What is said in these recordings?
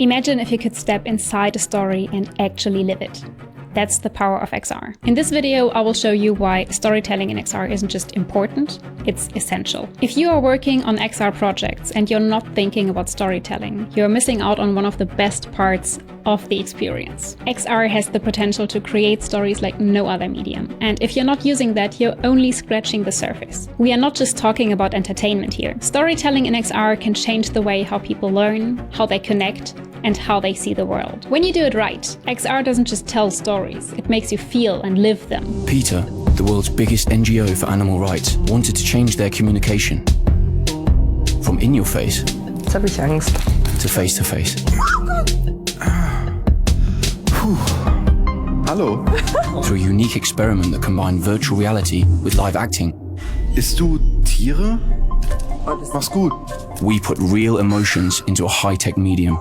Imagine if you could step inside a story and actually live it. That's the power of XR. In this video, I will show you why storytelling in XR isn't just important, it's essential. If you are working on XR projects and you're not thinking about storytelling, you're missing out on one of the best parts of the experience. XR has the potential to create stories like no other medium. And if you're not using that, you're only scratching the surface. We are not just talking about entertainment here. Storytelling in XR can change the way how people learn, how they connect, and how they see the world. When you do it right, XR doesn't just tell stories, it makes you feel and live them. Peter, the world's biggest NGO for animal rights, wanted to change their communication from in your face Jetzt habe ich Angst. to face. Hallo, Through a unique experiment that combined virtual reality with live acting, isst du Tiere? Mach's gut. we put real emotions into a high-tech medium,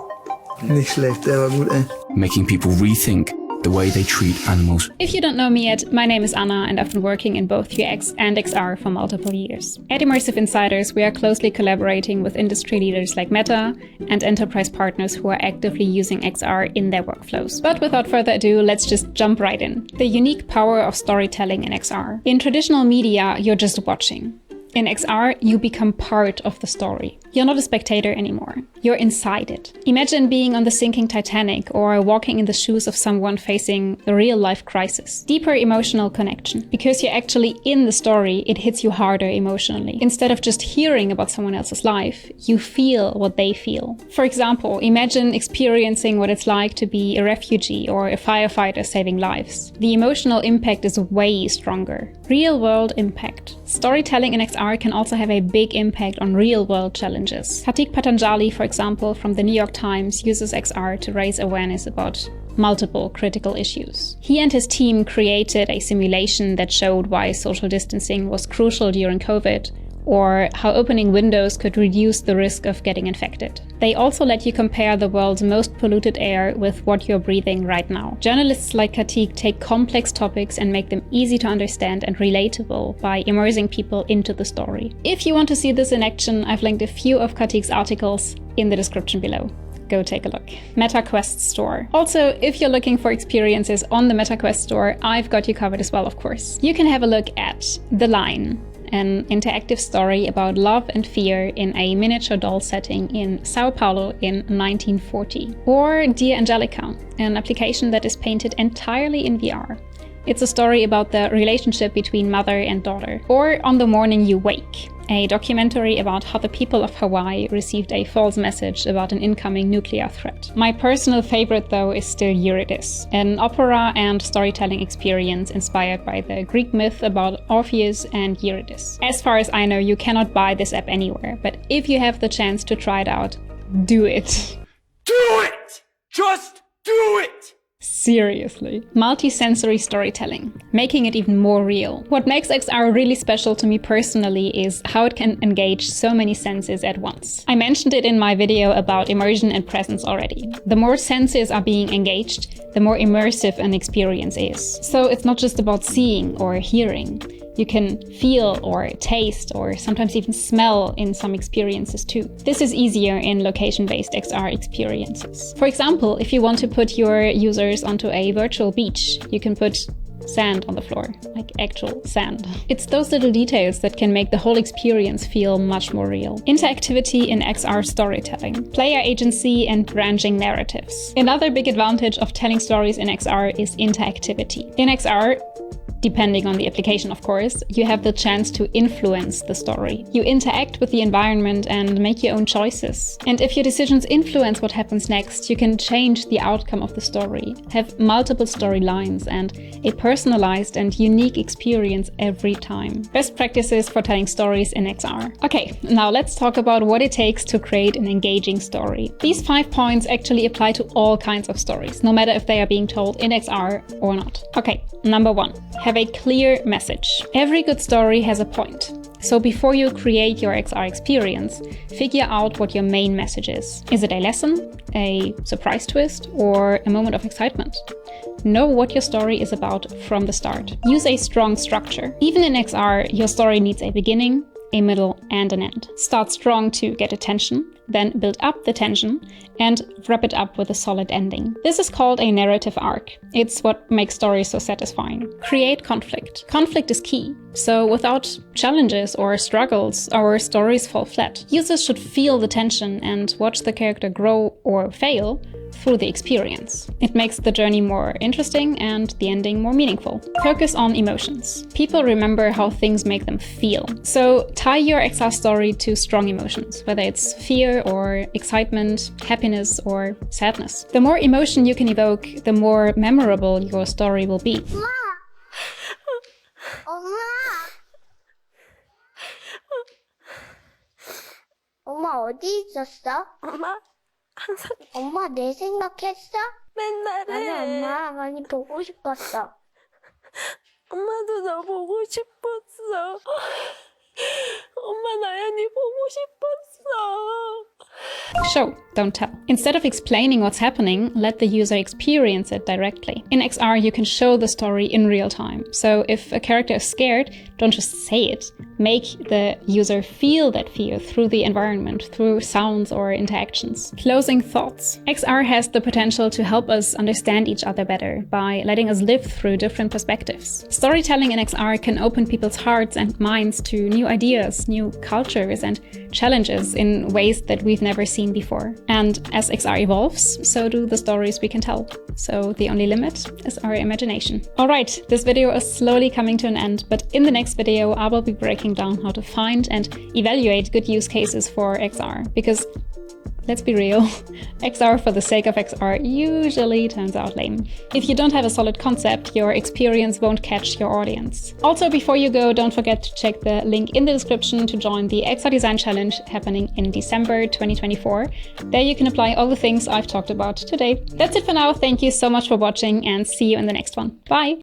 Nicht schlecht, der war gut, ey. making people rethink the way they treat animals. If you don't know me yet, my name is Anna and I've been working in both UX and XR for multiple years. At Immersive Insiders, we are closely collaborating with industry leaders like Meta and enterprise partners who are actively using XR in their workflows. But without further ado, let's just jump right in. The unique power of storytelling in XR. In traditional media, you're just watching. In XR, you become part of the story. You're not a spectator anymore. You're inside it. Imagine being on the sinking Titanic or walking in the shoes of someone facing a real-life crisis. Deeper emotional connection. Because you're actually in the story, it hits you harder emotionally. Instead of just hearing about someone else's life, you feel what they feel. For example, imagine experiencing what it's like to be a refugee or a firefighter saving lives. The emotional impact is way stronger. Real-world impact. Storytelling in XR can also have a big impact on real-world challenges. Kartik Patanjali, for example, from the New York Times, uses XR to raise awareness about multiple critical issues. He and his team created a simulation that showed why social distancing was crucial during COVID, or how opening windows could reduce the risk of getting infected. They also let you compare the world's most polluted air with what you're breathing right now. Journalists like Kartik take complex topics and make them easy to understand and relatable by immersing people into the story. If you want to see this in action, I've linked a few of Kartik's articles in the description below. Go take a look. MetaQuest Store. Also, if you're looking for experiences on the MetaQuest Store, I've got you covered as well, of course. You can have a look at The Line, an interactive story about love and fear in a miniature doll setting in Sao Paulo in 1940. Or Dear Angelica, an application that is painted entirely in VR. It's a story about the relationship between mother and daughter. Or On the Morning You Wake, a documentary about how the people of Hawaii received a false message about an incoming nuclear threat. My personal favorite, though, is still Eurydice, an opera and storytelling experience inspired by the Greek myth about Orpheus and Eurydice. As far as I know, you cannot buy this app anywhere, but if you have the chance to try it out, do it. Do it! Just do it! Seriously. Multisensory storytelling, making it even more real. What makes XR really special to me personally is how it can engage so many senses at once. I mentioned it in my video about immersion and presence already. The more senses are being engaged, the more immersive an experience is. So it's not just about seeing or hearing. You can feel or taste or sometimes even smell in some experiences too. This is easier in location-based XR experiences. For example, if you want to put your users onto a virtual beach, you can put sand on the floor, like actual sand. It's those little details that can make the whole experience feel much more real. Interactivity in XR storytelling, player agency and branching narratives. Another big advantage of telling stories in XR is interactivity. In XR, depending on the application, of course, you have the chance to influence the story. You interact with the environment and make your own choices. And if your decisions influence what happens next, you can change the outcome of the story, have multiple storylines, and a personalized and unique experience every time. Best practices for telling stories in XR. Okay, now let's talk about what it takes to create an engaging story. These 5 points actually apply to all kinds of stories, no matter if they are being told in XR or not. Okay, number 1. Have a clear message. Every good story has a point. So before you create your XR experience, figure out what your main message is. Is it a lesson, a surprise twist, or a moment of excitement? Know what your story is about from the start. Use a strong structure. Even in XR, your story needs a beginning, a middle, and an end. Start strong to get attention. then build up the tension and wrap it up with a solid ending. This is called a narrative arc. It's what makes stories so satisfying. Create conflict. Conflict is key. So without challenges or struggles, our stories fall flat. Users should feel the tension and watch the character grow or fail through the experience. It makes the journey more interesting and the ending more meaningful. Focus on emotions. People remember how things make them feel. So tie your XR story to strong emotions, whether it's fear or excitement, happiness or sadness. The more emotion you can evoke, the more memorable your story will be. 엄마 어디 있었어? 엄마 내 생각했어? 맨날 해. 아니 엄마 많이 보고 싶었어. 엄마도 너 보고 싶었어. 엄마 나연이 보고 싶었어. Show, don't tell. Instead of explaining what's happening, let the user experience it directly. In XR, you can show the story in real time. So if a character is scared, don't just say it. Make the user feel that fear through the environment, through sounds or interactions. Closing thoughts. XR has the potential to help us understand each other better by letting us live through different perspectives. Storytelling in XR can open people's hearts and minds to new ideas, new cultures, and challenges in ways that we've never seen before. And as XR evolves, so do the stories we can tell. So the only limit is our imagination. Alright, this video is slowly coming to an end, but in the next video I will be breaking down how to find and evaluate good use cases for XR, because let's be real, XR for the sake of XR usually turns out lame. If you don't have a solid concept, your experience won't catch your audience. Also, before you go, don't forget to check the link in the description to join the XR Design Challenge happening in December 2024. There you can apply all the things I've talked about today. That's it for now. Thank you so much for watching and see you in the next one. Bye!